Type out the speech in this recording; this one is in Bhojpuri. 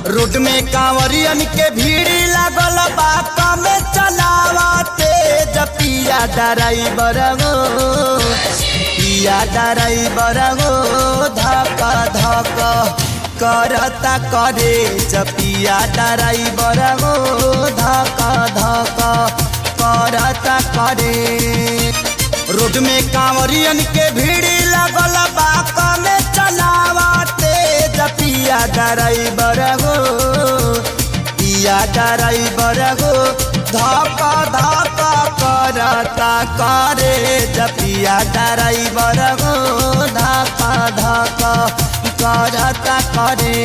रोड में कांवरियन के भीड़ लागल बा कमे चलावते पिया ड्राइवर गो पिया ड्राइवर गो धक धक करता करे पिया ड्राइवर गो धक धक करता करे। रोड में कांवरियन के भीड़ लागल बा कमे चलावते पिया ड्राइवर गो पिया ड्राइवर गो धक धक करता करे पिया ड्राइवर गो धक धक करता करे।